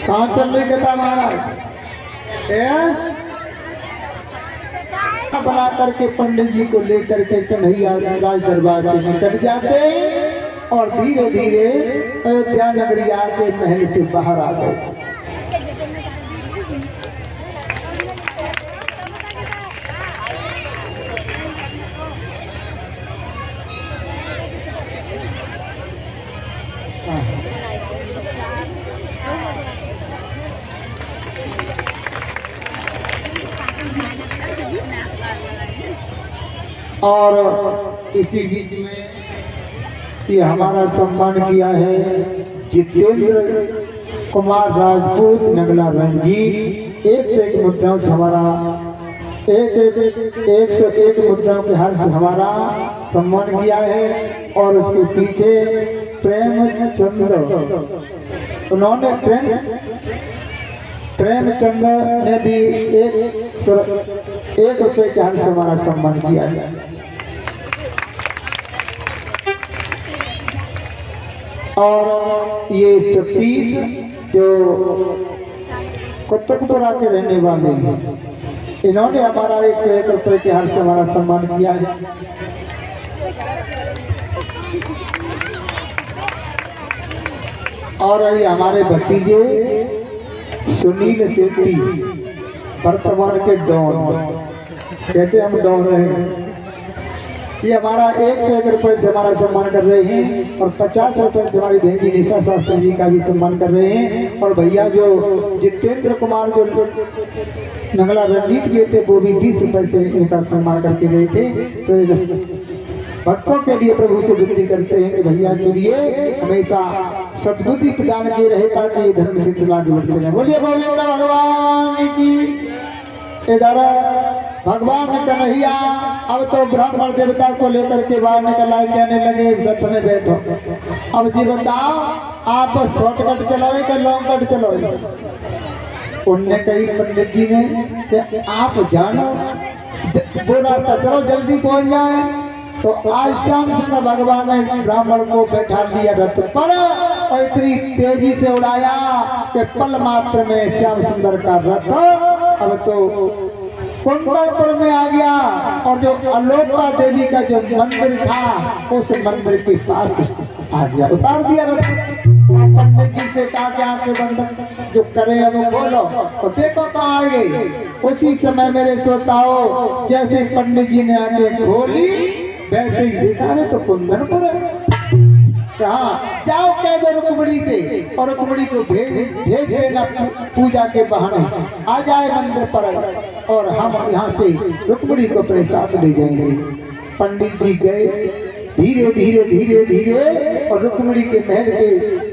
कहाँ चल रही कथा महाराज? बना करके पंडित जी को लेकर के कन्हैया राज दरबार से निकल जाते और धीरे धीरे अयोध्या नगरी आके महल से बाहर आ गए। और इसी बीच में ये हमारा सम्मान किया है जितेंद्र कुमार राजपूत नगला रंजीत। एक से एक मुद्राओं से हमारा एक से एक मुद्राओं के हार से हमारा सम्मान किया है। और उसके पीछे प्रेमचंद्र, उन्होंने प्रेमचंद ने भी एक रुपये के हार से हमारा सम्मान किया है। और ये सतीश जो कुतुबपुरा के रहने वाले हैं, इन्होंने हमारा 1 से 1 रुपये के हार से हमारा सम्मान किया है। और ये हमारे भतीजे सुनील सेठी वर्तमान के डॉन, कहते हम डॉन रहे, ये हमारा 1 से 1 रुपये से हमारा सम्मान कर रहे हैं। और 50 रुपये से हमारी बहन जी निशा शास्त्री जी का भी सम्मान कर रहे हैं। और भैया जो जितेंद्र कुमार जो नगला रंजीत गए थे वो भी 20 रुपये से इनका सम्मान करके गए थे। तो भक्तों के लिए प्रभु से विनती करते हैं कि भैया के लिए हमेशा सद्बुद्धि प्रदान किए रहे ताकि ये धर्म क्षेत्र आगे बढ़ते रहे। बोलिए गोविंद भगवान की। इधर भगवान कन्हैया अब तो ब्राह्मण देवता को लेकर के बाहर निकल आए, कहने लगे व्रत में बैठो। अब जी बताओ आप शॉर्टकट चलोगे कि लॉन्ग कट चलोगे? उनने कही पंडित जी ने कि आप जानो, बोला था चलो जल्दी पहुंच जाए। तो आज शाम सुंदर भगवान ने ब्राह्मण को बैठा लिया रथ पर और इतनी तेजी से उड़ाया कि पल मात्र में श्याम सुंदर का रथ अब तो कुंदरपुर में आ गया। और जो अलोपा देवी का जो मंदिर था उस मंदिर के पास आ गया, उतार दिया रथ। पंडित जी से कहा कि आपके बंधन जो करे अब बोलो, तो देखो कहाँ आ गई। उसी समय मेरे श्रोताओं जैसे पंडित जी ने आगे खोली वैसे ही देखा है तो कुंदनपुर कहा जाओ कह दो रुक्मणी से और रुक्मणी को भेज देना पूजा के बहाने आ जाए मंदिर पर और हम यहाँ से रुक्मणी को अपने साथ ले जाएंगे। पंडित जी गए धीरे धीरे धीरे धीरे और रुक्मणी के महल के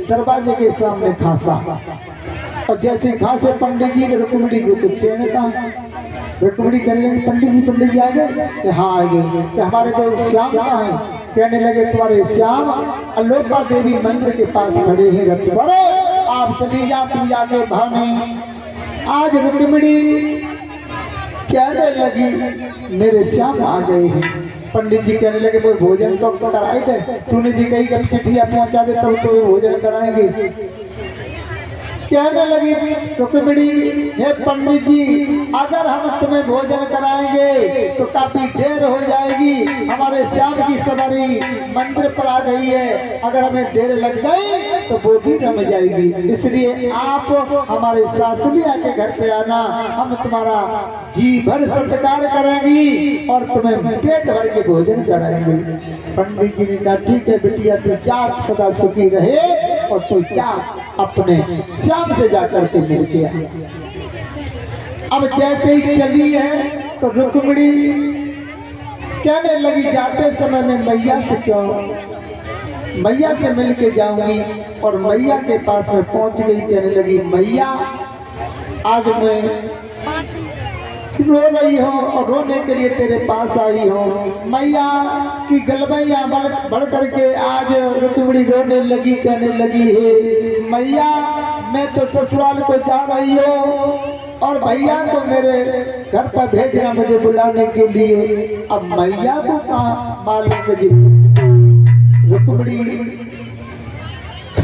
दरवाजे के सामने खांसा। और जैसे खांसे पंडित जी ने रुक्मणी को तो चैन कहा। रुक्मणी कहने लगी पंडित जी आ गए? हाँ आ गए। हमारे को श्याम कहाँ है? कहने लगे तुम्हारे श्याम अलोपा देवी मंदिर के पास खड़े हैं रथ पर, आप चली जा पूजा के बहाने। आज रुक्मणी कहने लगी मेरे श्याम आ गए हैं। पंडित जी कहने लगे वो भोजन तो कराए थे, तूने जी कही कब चिट्ठिया पहुंचा दे तब तो भोजन कराएंगे। कहने लगी रुक्मणी हे पंडित जी अगर हम तुम्हें भोजन कराएंगे तो काफी देर हो जाएगी, हमारे श्याम की सवारी मंदिर पर आ गई है, अगर हमें देर लग गई तो वो भी रम जाएगी, इसलिए आप हमारे सासुलिया के घर पे आना, हम तुम्हारा जी भर सत्कार करेंगी और तुम्हें पेट भर के भोजन कराएंगे। पंडित जी ने कहा ठीक है बिटिया तू जा सदा सुखी रहे और तू जा अपने श्याम से जाकर के मिल के आ। अब जैसे ही चली है तो रुक्मणी कहने लगी जाते समय में मैया से क्यों, मैया से मिल के जाऊंगी। और मैया के पास में पहुंच गई, कहने लगी मैया आज मैं रो रही हो और रोने के लिए तेरे पास आई हो। मैया की गलबैया बढ़ करके आज रुक्मणी रोने लगी, कहने लगी है मैया मैं तो ससुराल को जा रही हूँ और भैया को मेरे घर पर भेजना मुझे बुलाने के लिए। अब मैया को कहाँ मालूम जी रुक्मणी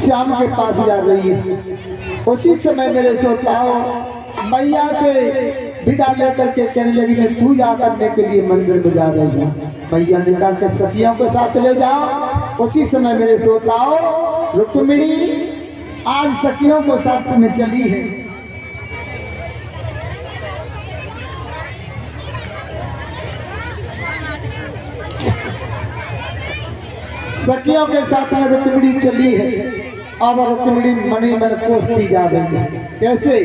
श्याम के पास जा रही है। उसी समय मेरे श्रोताओं मैया से विदा लेकर के कहने लगी मैं पूजा करने के लिए मंदिर में जा रही हूँ। मैया ने कहा कि सखियों के साथ ले जाओ। उसी समय मेरे श्रोताओं रुक्मिणी आज सखियों को साथ में चली है। सखियों के साथ में रुक्मिणी चली है। अब रुक्मिणी मणि मन कोसती जा रही है। कैसे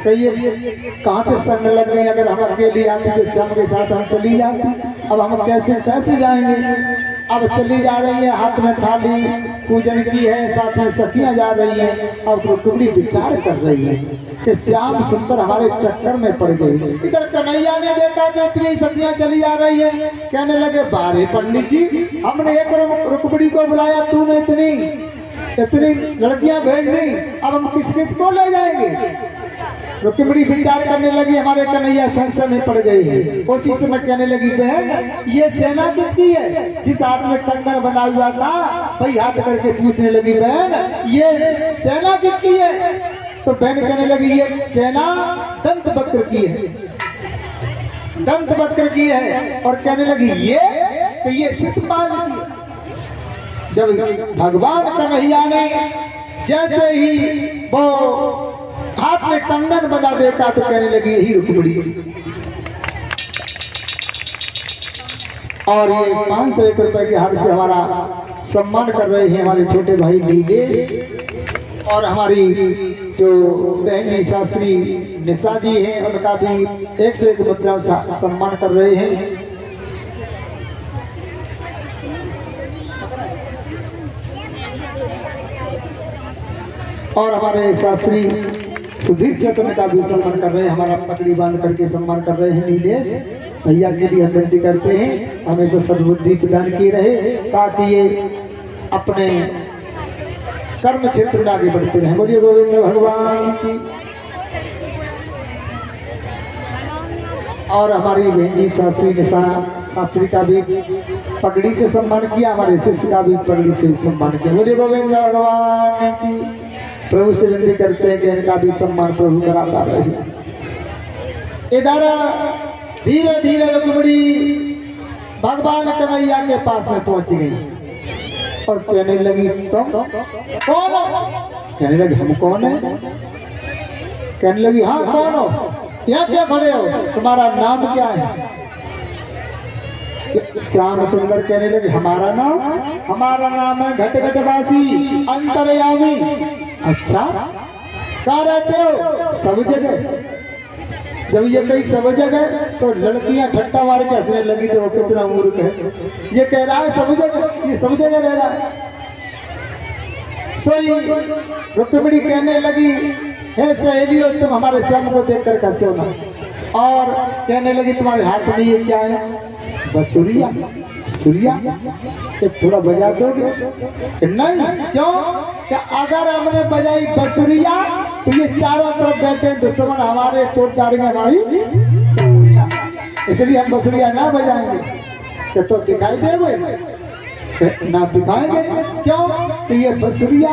कहिए कहाँ से संग लग गई। अगर हम अकेले आते तो श्याम के साथ हम चली जाती। अब हम कैसे जाएंगे। अब चली जा रही है, हाथ में थाली पूजन की है, साथ में सखियां जा रही हैं। अब रुक्मिणी विचार कर रही है कि श्याम सुंदर हमारे चक्कर में पड़ गई। इधर कन्हैया ने देखा कि इतनी सखियां चली जा रही है। कहने लगे बारे पंडित जी हमने एक रुक्मिणी को बुलाया, तूने इतनी लड़कियां भेज दी, अब हम किस किस को ले जाएंगे। रुक्मिणी विचार करने लगी हमारे कन्हैया संशय में पड़ गई है। उसी समय कहने लगी बहन ये सेना किसकी है। जिस हाथ में कंगन बना हुआ था वही हाथ करके पूछने लगी बहन ये सेना किसकी है। तो बहन कहने लगी ये सेना दंत वक्र की है, दंत वक्र की है। और कहने लगी ये शिशुपाल की है। जब भगवान कन्हैया ने जैसे ही वो हाथ में कंगन बना देता तो कहने लगी यही रुक्मिणी। और ये 501 रुपए के हाथ से हमारा सम्मान कर रहे हैं हमारे छोटे भाई नीलेश और हमारी जो बहनी शास्त्री निशा जी हैं उनका भी 101 मुद्राओं से सम्मान कर रहे हैं। और हमारे शास्त्री सुधीर चतन का भी सम्मान कर रहे हैं। हमारा पगड़ी बांध करके सम्मान कर रहे हैं नीलेश भैया के लिए हम विनती करते हैं हमेशा सद्बुद्धि प्रदान की रहे ताकि ये अपने कर्म क्षेत्र में आगे बढ़ते रहे। बोलिए गोविंद भगवान की। और हमारी बहन जी शास्त्री निशा शास्त्री का भी पगड़ी से सम्मान किया, हमारे शिष्य का भी पगड़ी से सम्मान किया। बोलिए गोविंद भगवान की। प्रभु से विनती करते हैं कि इनका भी सम्मान प्रभु कराता रहे। इधर धीरे धीरे रुक्मिणी भगवान कन्हैया के पास में पहुंच गई और कहने लगी तुम कौन हो। कहने लगी हम कौन है। कहने लगी हाँ कौन हो, यहाँ क्या खड़े हो, तुम्हारा नाम क्या है। श्याम सुंदर कहने लगे हमारा नाम है घट घटवासी अंतर्यामी। अच्छा कहाँ रहते हो। सब जगह। जब ये कहीं सब जगह तो लड़कियां ठट्टा मार के हंसने लगी तो वो कितना मूर्ख है। ये कह रहा है सब जगह, ये सब जगह रह रहा है। सोई रुक्मिणी कहने लगी हे सहेलियों तुम हमारे श्याम को देखकर कैसे हो ना। और कहने लगी तुम्हारे हाथ में ये क्या है। बसुरिया। सुरिया एक थोड़ा बजा दोगे। नहीं क्यों, क्या अगर हमने बजाई बसुरिया तो ये चारों तरफ बैठे दुश्मन हमारे तोड़ डालेंगे हमारी, इसलिए हम बसुरिया ना बजाएंगे। तो दिखाई देंगे ना दिखाएंगे। क्यों, तो ये बसुरिया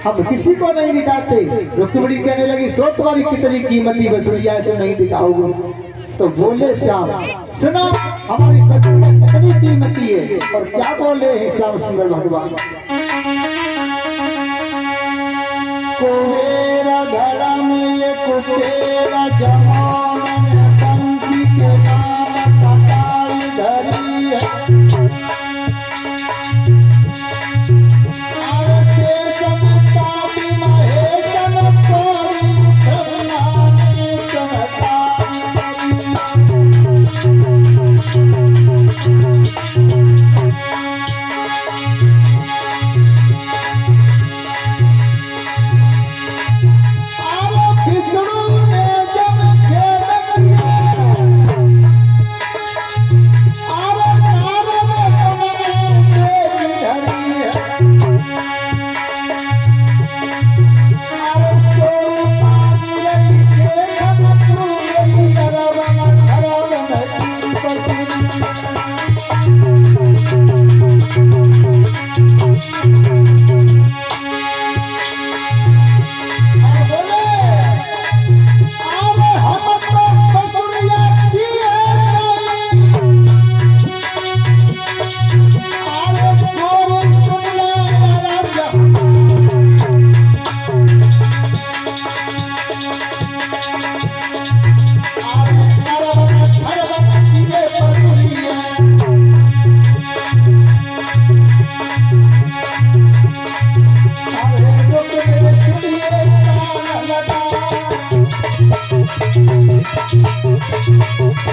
हम किसी को नहीं दिखाते। रुक्मिणी कहने लगी सो तुम्हारी कितनी कीमती बसुरिया ऐसे नहीं दिखाओगे। तो बोले श्याम सुना हमारी बसुरिया कितनी कीमती है। और क्या बोले हैं श्याम सुंदर भगवान। कुबेरा घड़ा में ये कुबेरा जमान बंसी के नाम कटाई धरी है। विष्णु ने जब खेल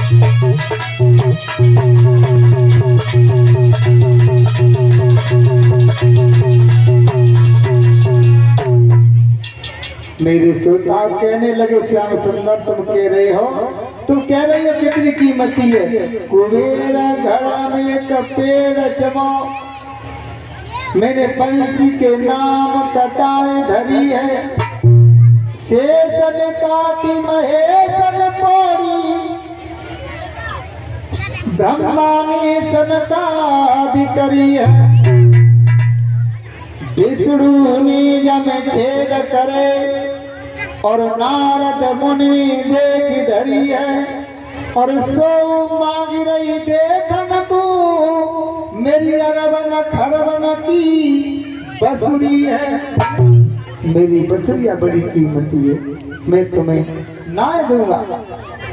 मेरे श्रोता कहने लगे श्याम सुंदर तुम कह रहे हो, तुम कह रही हो कितनी कीमती है। कुबेर घड़ा में एक पेड़ जमा, मैंने पंछी के नाम कटाए धरी है। शेषन काटी महेशन पौड़ी, ब्रह्मा ने सनकादि करी है। विष्णु ने जब छेद करे और नारद मुनि देख धरी है। और सो मांग रही देखन को, मेरी अरबन खरबन की बसुरी है। मेरी बसुरिया बड़ी कीमती है, मैं तुम्हें ना दूंगा।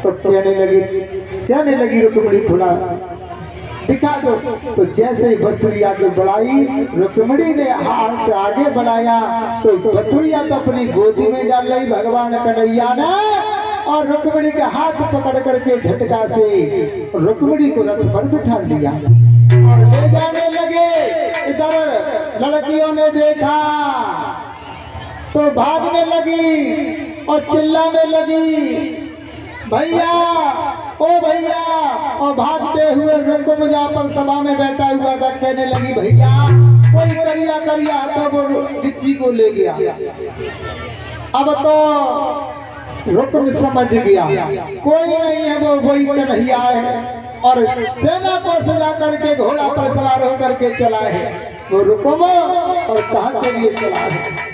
तो कहने लगी रुक्मिणी थोड़ा दिखा दो। तो जैसे ही बसुरिया को बढ़ाई, रुक्मिणी ने हाथ आगे बढ़ाया तो बसुरिया तो अपनी गोदी में डाल ली भगवान कन्हैया ने, और रुक्मिणी का हाथ पकड़ करके झटका से रुक्मिणी को रथ पर बिठा लिया और ले जाने लगे। इधर लड़कियों ने देखा तो भागने लगी और चिल्लाने लगी, भैया ओ भैया। और भागते हुए रुकुम जहाँ पर सभा में बैठा हुआ था कहने लगी, भैया कोई करिया करिया। तो वो जिज्जी को ले गया। अब तो रुकुम समझ गया कोई नहीं है, वो वही कन्हैया है। और सेना को सजा करके घोड़ा पर सवार होकर के चला है वो रुकुम, और कहाँ के लिए चला है।